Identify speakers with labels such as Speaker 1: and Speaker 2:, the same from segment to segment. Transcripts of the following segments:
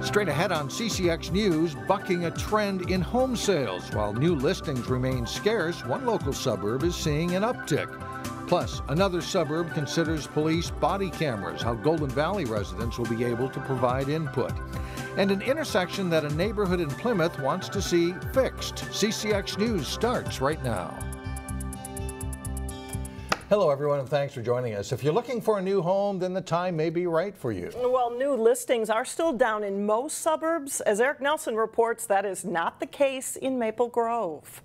Speaker 1: Straight ahead on CCX News, bucking a trend in home sales. While new listings remain scarce, one local suburb is seeing an uptick. Plus, another suburb considers police body cameras, how Golden Valley residents will be able to provide input. And an intersection that a neighborhood in Plymouth wants to see fixed. CCX News starts right now. Hello everyone, and thanks for joining us. If you're looking for a new home, then the time may be right for you.
Speaker 2: Well, new listings are still down in most suburbs. As Eric Nelson reports, that is not the case in Maple Grove.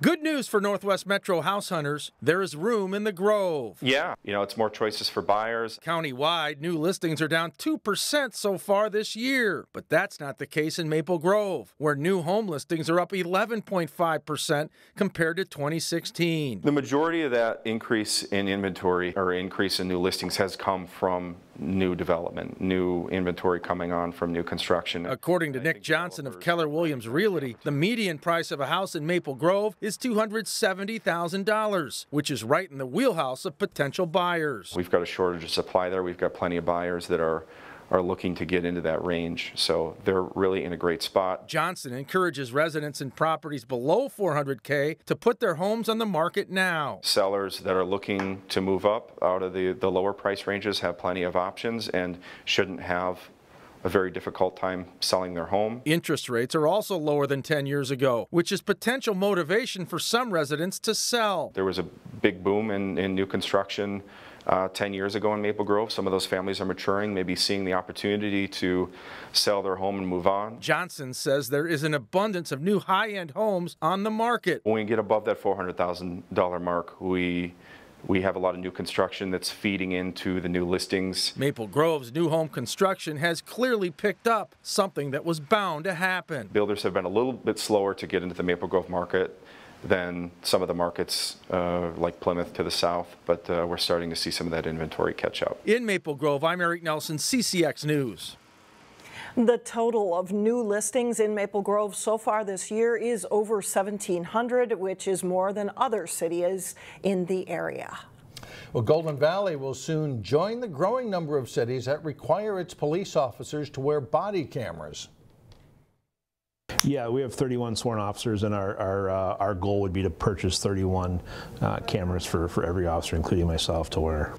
Speaker 3: Good news for Northwest Metro house hunters. There is room in the Grove.
Speaker 4: Yeah, it's more choices for buyers.
Speaker 3: Countywide, new listings are down 2% so far this year. But that's not the case in Maple Grove, where new home listings are up 11.5% compared to 2016.
Speaker 4: The majority of that increase in inventory or increase in new listings has come from new development, new inventory coming on from new construction.
Speaker 3: According to Nick Johnson of Keller Williams Realty, the median price of a house in Maple Grove is $270,000, which is right in the wheelhouse of potential buyers.
Speaker 4: We've got a shortage of supply there. We've got plenty of buyers that are looking to get into that range, so they're really in a great spot.
Speaker 3: Johnson encourages residents in properties below $400K to put their homes on the market now.
Speaker 4: Sellers that are looking to move up out of the lower price ranges have plenty of options and shouldn't have a very difficult time selling their home.
Speaker 3: Interest rates are also lower than 10 years ago, which is potential motivation for some residents to sell.
Speaker 4: There was a big boom in new construction 10 years ago in Maple Grove. Some of those families are maturing, maybe seeing the opportunity to sell their home and move on.
Speaker 3: Johnson says there is an abundance of new high-end homes on the market.
Speaker 4: When we get above that $400,000 mark, we have a lot of new construction that's feeding into the new listings.
Speaker 3: Maple Grove's new home construction has clearly picked up, something that was bound to happen.
Speaker 4: Builders have been a little bit slower to get into the Maple Grove market than some of the markets like Plymouth to the south, but we're starting to see some of that inventory catch up.
Speaker 3: In Maple Grove, I'm Eric Nelson, CCX News.
Speaker 2: The total of new listings in Maple Grove so far this year is over 1,700, which is more than other cities in the area.
Speaker 1: Well, Golden Valley will soon join the growing number of cities that require its police officers to wear body cameras.
Speaker 5: Yeah, we have 31 sworn officers, and our goal would be to purchase 31 cameras for every officer, including myself, to wear.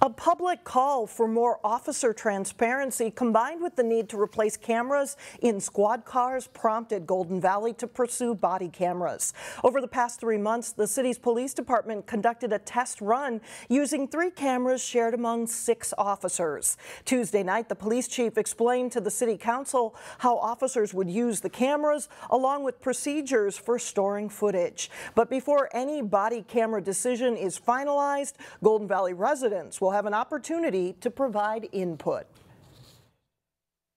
Speaker 2: A public call for more officer transparency combined with the need to replace cameras in squad cars prompted Golden Valley to pursue body cameras. Over the past 3 months, the city's police department conducted a test run using 3 cameras shared among 6 officers. Tuesday night, the police chief explained to the city council how officers would use the cameras along with procedures for storing footage. But before any body camera decision is finalized, Golden Valley residents will have an opportunity to provide input.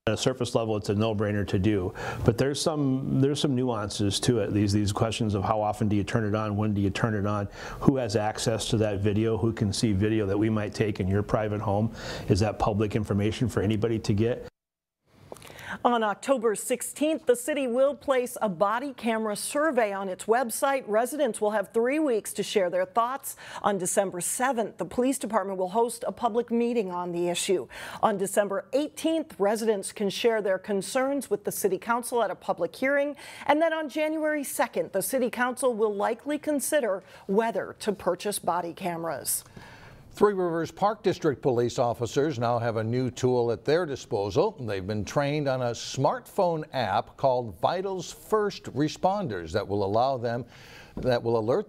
Speaker 5: At a surface level, it's a no-brainer to do, but there's some nuances to it. These questions of how often do you turn it on, when do you turn it on, who has access to that video, who can see video that we might take in your private home, is that public information for anybody to get?
Speaker 2: On October 16th, the city will place a body camera survey on its website. Residents will have 3 weeks to share their thoughts. On December 7th, the police department will host a public meeting on the issue. On December 18th, residents can share their concerns with the city council at a public hearing. And then on January 2nd, the city council will likely consider whether to purchase body cameras.
Speaker 1: Three Rivers Park District police officers now have a new tool at their disposal. They've been trained on a smartphone app called Vitals First Responders that will alert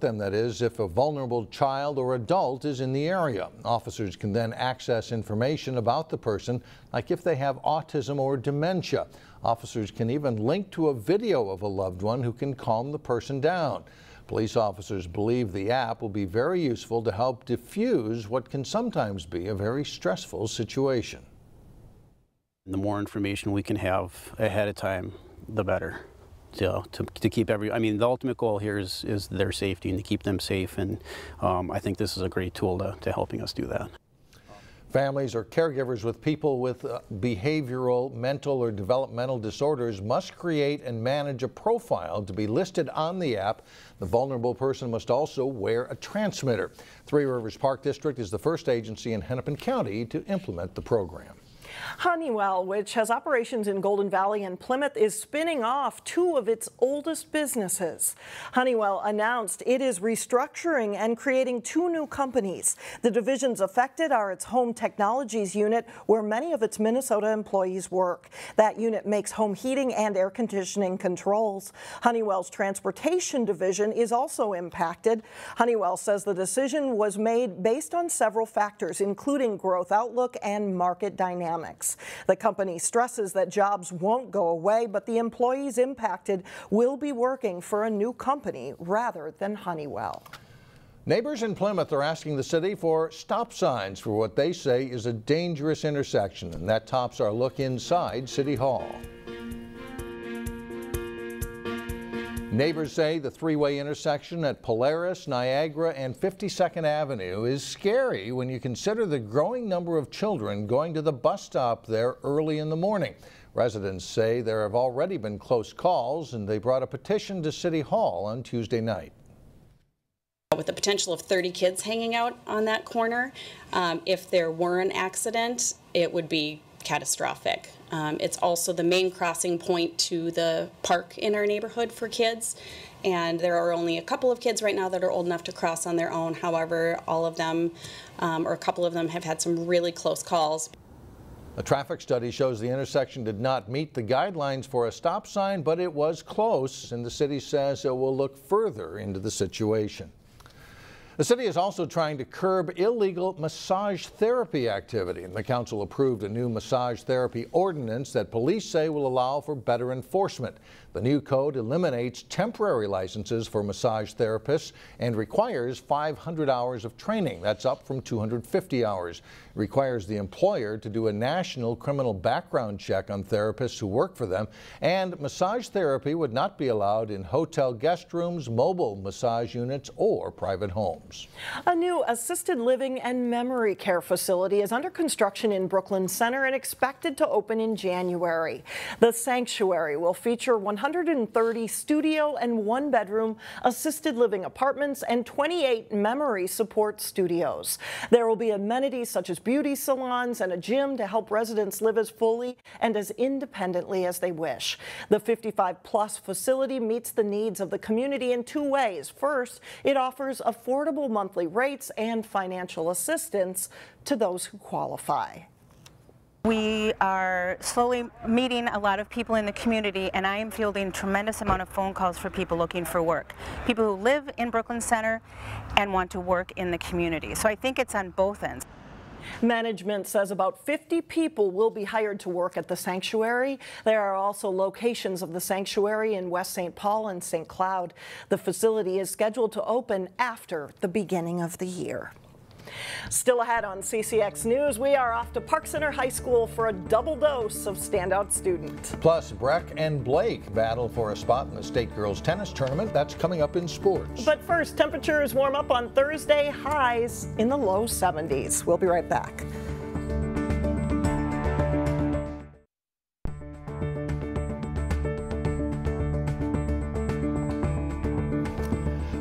Speaker 1: them, that is, if a vulnerable child or adult is in the area. Officers can then access information about the person, like if they have autism or dementia. Officers can even link to a video of a loved one who can calm the person down. Police officers believe the app will be very useful to help diffuse what can sometimes be a very stressful situation.
Speaker 6: The more information we can have ahead of time, the better. So to keep the ultimate goal here is their safety and to keep them safe, and I think this is a great tool to helping us do that.
Speaker 1: Families or caregivers with people with behavioral, mental, or developmental disorders must create and manage a profile to be listed on the app. The vulnerable person must also wear a transmitter. Three Rivers Park District is the first agency in Hennepin County to implement the program.
Speaker 2: Honeywell, which has operations in Golden Valley and Plymouth, is spinning off two of its oldest businesses. Honeywell announced it is restructuring and creating two new companies. The divisions affected are its Home Technologies unit, where many of its Minnesota employees work. That unit makes home heating and air conditioning controls. Honeywell's transportation division is also impacted. Honeywell says the decision was made based on several factors, including growth outlook and market dynamics. The company stresses that jobs won't go away, but the employees impacted will be working for a new company rather than Honeywell.
Speaker 1: Neighbors in Plymouth are asking the city for stop signs for what they say is a dangerous intersection, and that tops our look inside City Hall. Neighbors say the three-way intersection at Polaris, Niagara, and 52nd Avenue is scary when you consider the growing number of children going to the bus stop there early in the morning. Residents say there have already been close calls, and they brought a petition to City Hall on Tuesday night.
Speaker 7: With the potential of 30 kids hanging out on that corner, if there were an accident, it would be catastrophic. It's also the main crossing point to the park in our neighborhood for kids, and there are only a couple of kids right now that are old enough to cross on their own. However, all of them, or a couple of them, have had some really close calls.
Speaker 1: A traffic study shows the intersection did not meet the guidelines for a stop sign, but it was close, and the city says it will look further into the situation. The city is also trying to curb illegal massage therapy activity, and the council approved a new massage therapy ordinance that police say will allow for better enforcement. The new code eliminates temporary licenses for massage therapists and requires 500 hours of training. That's up from 250 hours. It requires the employer to do a national criminal background check on therapists who work for them, and massage therapy would not be allowed in hotel guest rooms, mobile massage units, or private homes.
Speaker 2: A new assisted living and memory care facility is under construction in Brooklyn Center and expected to open in January. The sanctuary will feature 130 studio and one-bedroom assisted living apartments and 28 memory support studios. There will be amenities such as beauty salons and a gym to help residents live as fully and as independently as they wish. The 55-plus facility meets the needs of the community in two ways. First, it offers affordable monthly rates and financial assistance to those who qualify.
Speaker 8: We are slowly meeting a lot of people in the community, and I am fielding a tremendous amount of phone calls for people looking for work. People who live in Brooklyn Center and want to work in the community. So I think it's on both ends.
Speaker 2: Management says about 50 people will be hired to work at the sanctuary. There are also locations of the sanctuary in West St. Paul and St. Cloud. The facility is scheduled to open after the beginning of the year. Still ahead on CCX News, we are off to Park Center High School for a double dose of Standout Student.
Speaker 1: Plus, Breck and Blake battle for a spot in the state girls tennis tournament. That's coming up in sports.
Speaker 2: But first, temperatures warm up on Thursday, highs in the low 70s. We'll be right back.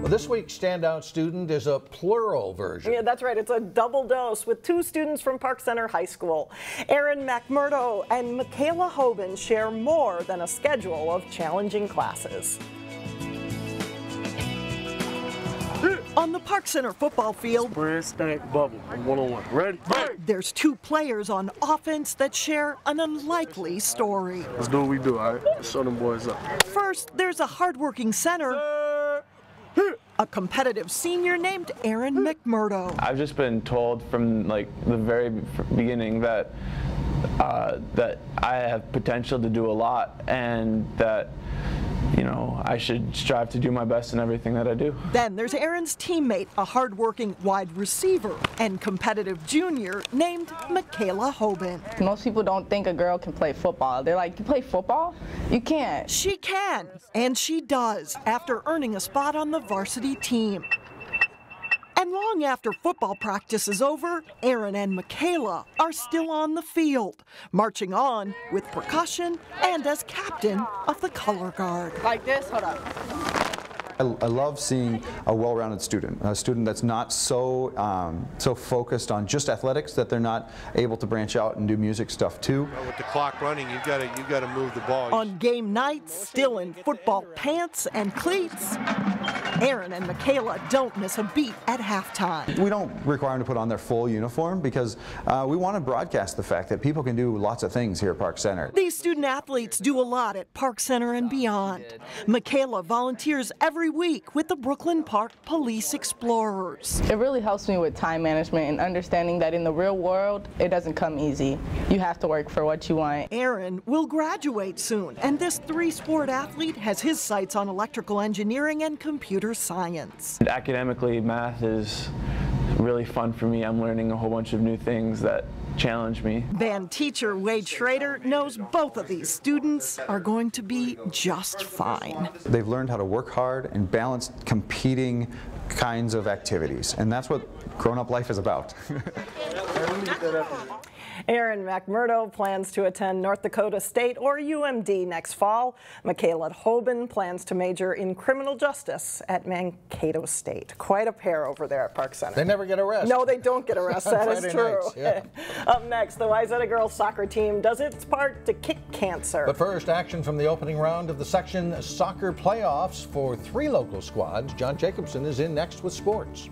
Speaker 1: This week's Standout Student is a plural version.
Speaker 2: Yeah, that's right. It's a double dose with two students from Park Center High School. Aaron McMurdo and Michaela Hoban share more than a schedule of challenging classes. On the Park Center football field,
Speaker 9: spread, stack, bubble, one-on-one. Ready?
Speaker 2: There's two players on offense that share an unlikely story.
Speaker 9: Let's do what we do, all right? Let's show them boys up.
Speaker 2: First, there's a hardworking center, a competitive senior named Aaron McMurdo.
Speaker 10: I've just been told from like the very beginning that that I have potential to do a lot, and that, you know, I should strive to do my best in everything that I do.
Speaker 2: Then there's Aaron's teammate, a hardworking wide receiver and competitive junior named Michaela Hoban.
Speaker 11: Most people don't think a girl can play football. They're like, you play football? You can't.
Speaker 2: She can, and she does, after earning a spot on the varsity team. And long after football practice is over, Aaron and Michaela are still on the field, marching on with percussion and as captain of the color guard.
Speaker 11: Like this, hold up.
Speaker 12: I love seeing a well-rounded student, a student that's not so so focused on just athletics that they're not able to branch out and do music stuff too.
Speaker 13: With the clock running, you got to move the ball.
Speaker 2: On game nights, still in football pants and cleats, Aaron and Michaela don't miss a beat at halftime.
Speaker 12: We don't require them to put on their full uniform because we want to broadcast the fact that people can do lots of things here at Park Center.
Speaker 2: These student athletes do a lot at Park Center and beyond. Michaela volunteers every week with the Brooklyn Park Police Explorers.
Speaker 11: It really helps me with time management and understanding that in the real world, it doesn't come easy. You have to work for what you want.
Speaker 2: Aaron will graduate soon, and this three-sport athlete has his sights on electrical engineering and computer science.
Speaker 10: Academically, math is really fun for me. I'm learning a whole bunch of new things that challenge me.
Speaker 2: Band teacher Wade Schrader knows both of these students are going to be just fine.
Speaker 12: They've learned how to work hard and balance competing kinds of activities, and that's what grown-up life is about.
Speaker 2: Aaron McMurdo plans to attend North Dakota State or UMD next fall. Michaela Hoban plans to major in criminal justice at Mankato State. Quite a pair over there at Park Center.
Speaker 1: They never get arrested.
Speaker 2: No, they don't get arrested. That is true.
Speaker 1: Nights, yeah.
Speaker 2: Up next, the Wayzata girls soccer team does its part to kick cancer.
Speaker 1: But first, action from the opening round of the section soccer playoffs for 3 local squads. John Jacobson is in next with sports.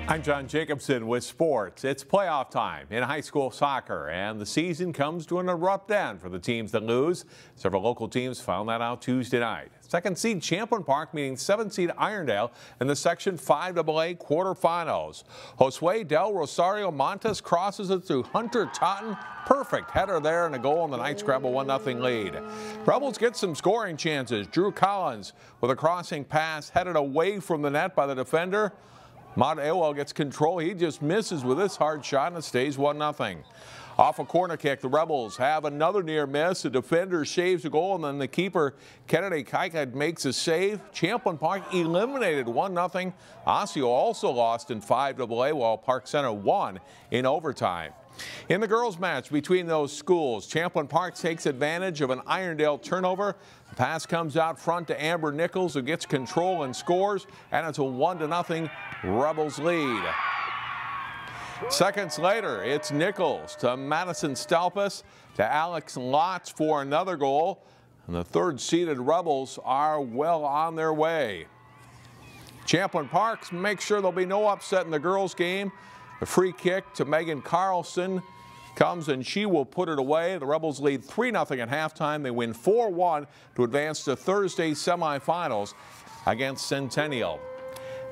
Speaker 14: I'm John Jacobson with sports. It's playoff time in high school soccer, and the season comes to an abrupt end for the teams that lose. Several local teams found that out Tuesday night. 2nd seed Champlin Park meeting 7th seed Irondale in the Section 5AA quarterfinals. Josue Del Rosario Montes crosses it through Hunter Totten. Perfect header there and a goal, and the Knights grab a 1-0 lead. Rebels get some scoring chances. Drew Collins with a crossing pass headed away from the net by the defender. Osseo gets control. He just misses with this hard shot, and it stays 1-0. Off a corner kick, the Rebels have another near miss. The defender shaves a goal, and then the keeper, Kennedy Kaika, makes a save. Champlin Park eliminated 1-0. Osseo also lost in 5AA, while Park Center won in overtime. In the girls' match between those schools, Champlin Park takes advantage of an Irondale turnover. The pass comes out front to Amber Nichols, who gets control and scores, and it's a 1-0 Rebels lead. Seconds later, it's Nichols to Madison Stalpus to Alex Lotz for another goal, and the 3rd-seeded Rebels are well on their way. Champlin Park makes sure there'll be no upset in the girls' game. The free kick to Megan Carlson comes, and she will put it away. The Rebels lead 3-0 at halftime. They win 4-1 to advance to Thursday's semifinals against Centennial.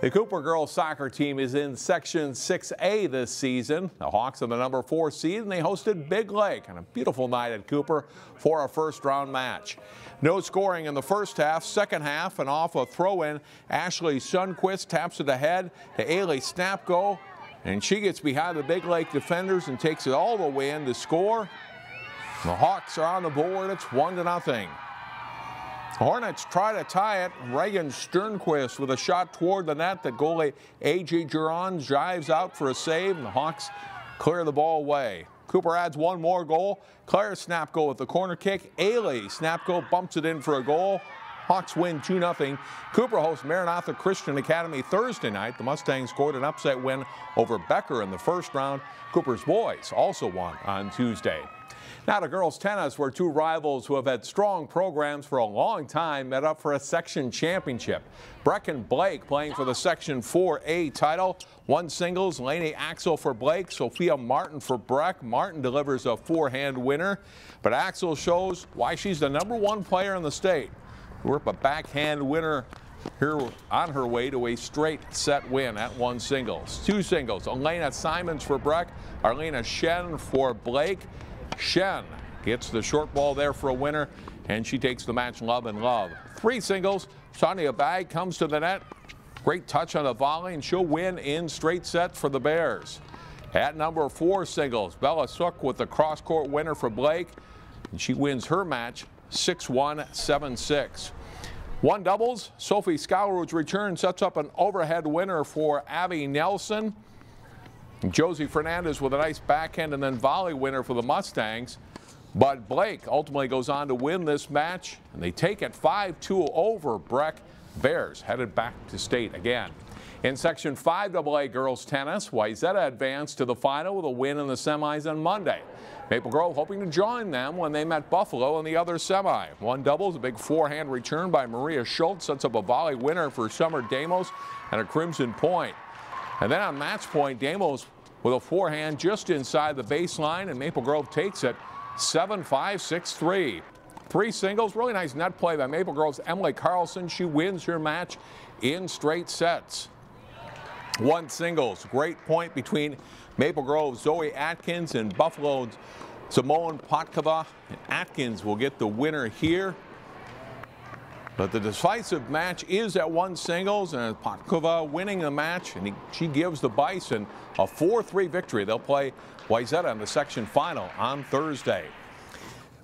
Speaker 14: The Cooper girls soccer team is in Section 6A this season. The Hawks are the number 4 seed, and they hosted Big Lake on a beautiful night at Cooper for a first-round match. No scoring in the first half. Second half, and off a throw-in, Ashley Sundquist taps it ahead to Ailey Snapko, and she gets behind the Big Lake defenders and takes it all the way in to score. The Hawks are on the board. It's 1-0. Hornets try to tie it. Reagan Sternquist with a shot toward the net that goalie A.J. Giron drives out for a save, and the Hawks clear the ball away. Cooper adds one more goal. Claire Snapko with the corner kick. Ailey Snapko bumps it in for a goal. Hawks win 2-0. Cooper hosts Maranatha Christian Academy Thursday night. The Mustangs scored an upset win over Becker in the first round. Cooper's boys also won on Tuesday. Now to girls tennis, where 2 rivals who have had strong programs for a long time met up for a section championship. Breck and Blake playing for the Section 4A title. 1 singles, Lainey Axel for Blake, Sophia Martin for Breck. Martin delivers a forehand winner, but Axel shows why she's the #1 player in the state. We're up a backhand winner here on her way to a straight set win at 1 singles. 2 singles, Elena Simons for Breck, Arlena Shen for Blake. Shen gets the short ball there for a winner, and she takes the match love and love. 3 singles, Sonia Bag comes to the net. Great touch on the volley, and she'll win in straight sets for the Bears. At number 4 singles, Bella Sook with the cross-court winner for Blake, and she wins her match 6-1, 7-6. 1 doubles, Sophie Scowrood's return sets up an overhead winner for Abby Nelson. Josie Fernandez with a nice backhand and then volley winner for the Mustangs. But Blake ultimately goes on to win this match, and they take it 5-2 over Breck. Bears headed back to state again. In Section 5AA girls tennis, Wayzata advanced to the final with a win in the semis on Monday. Maple Grove hoping to join them when they met Buffalo in the other semi. One doubles, a big forehand return by Maria Schultz sets up a volley winner for Summer Damos and a crimson point. And then on match point, Damos with a forehand just inside the baseline, and Maple Grove takes it 7-5, 6-3. Three singles, really nice net play by Maple Grove's Emily Carlson. She wins her match in straight sets. One singles, great point between Maple Grove's Zoe Atkins and Buffalo's Simone Potkova. And Atkins will get the winner here. But the decisive match is at one singles, and Potkova winning the match, and she gives the Bison a 4-3 victory. They'll play Wayzata in the section final on Thursday.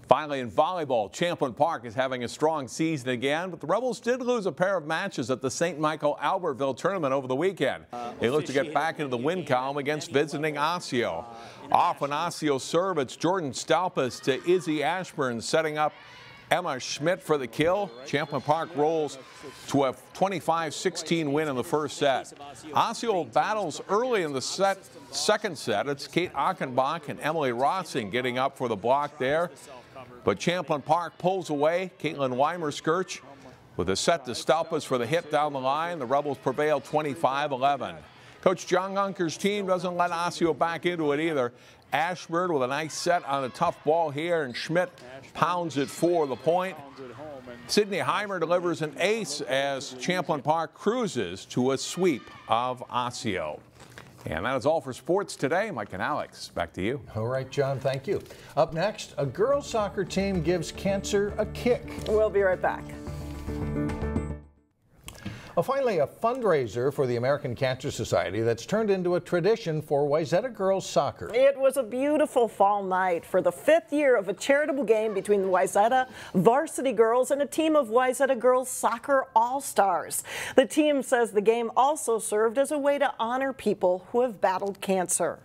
Speaker 14: Finally, in volleyball, Champlin Park is having a strong season again, but the Rebels did lose a pair of matches at the St. Michael Albertville tournament over the weekend. They look to get back into the win column against visiting Osseo. Off an Osseo serve, it's Jordan Stalpus to Izzy Ashburn, setting up Emma Schmidt for the kill. Champlin Park rolls to a 25-16 win in the first set. Osseo battles early in the second set. It's Kate Achenbach and Emily Rossing getting up for the block there. But Champlin Park pulls away. Caitlin Weimer-Skirch with a set to Stalpus for the hit down the line. The Rebels prevail 25-11. Coach John Gunker's team doesn't let Osseo back into it either. Ashburn with a nice set on a tough ball here, and Schmidt pounds it for the point. Sydney Heimer delivers an ace as Champlin Park cruises to a sweep of Osseo. And that is all for sports today. Mike and Alex, back to you.
Speaker 1: All right, John, thank you. Up next, a girls soccer team gives cancer a kick.
Speaker 2: We'll be right back.
Speaker 1: Well, finally, a fundraiser for the American Cancer Society that's turned into a tradition for Wayzata girls soccer.
Speaker 2: It was a beautiful fall night for the 5th year of a charitable game between the Wayzata varsity girls and a team of Wayzata girls soccer all-stars. The team says the game also served as a way to honor people who have battled cancer.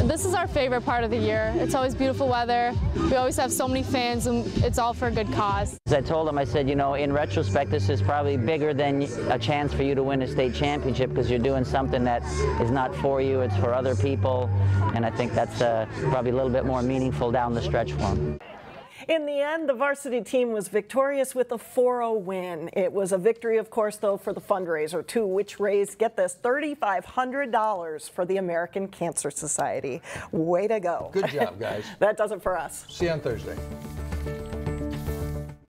Speaker 15: This is our favorite part of the year. It's always beautiful weather. We always have so many fans, and it's all for a good cause.
Speaker 16: As I told him, I said, you know, in retrospect, this is probably bigger than a chance for you to win a state championship, because you're doing something that is not for you, it's for other people. And I think that's probably a little bit more meaningful down the stretch for them.
Speaker 2: In the end, the varsity team was victorious with a 4-0 win. It was a victory, of course, though, for the fundraiser, too, which raised, get this, $3,500 for the American Cancer Society. Way to go.
Speaker 1: Good job, guys.
Speaker 2: That does it for us.
Speaker 1: See you on Thursday.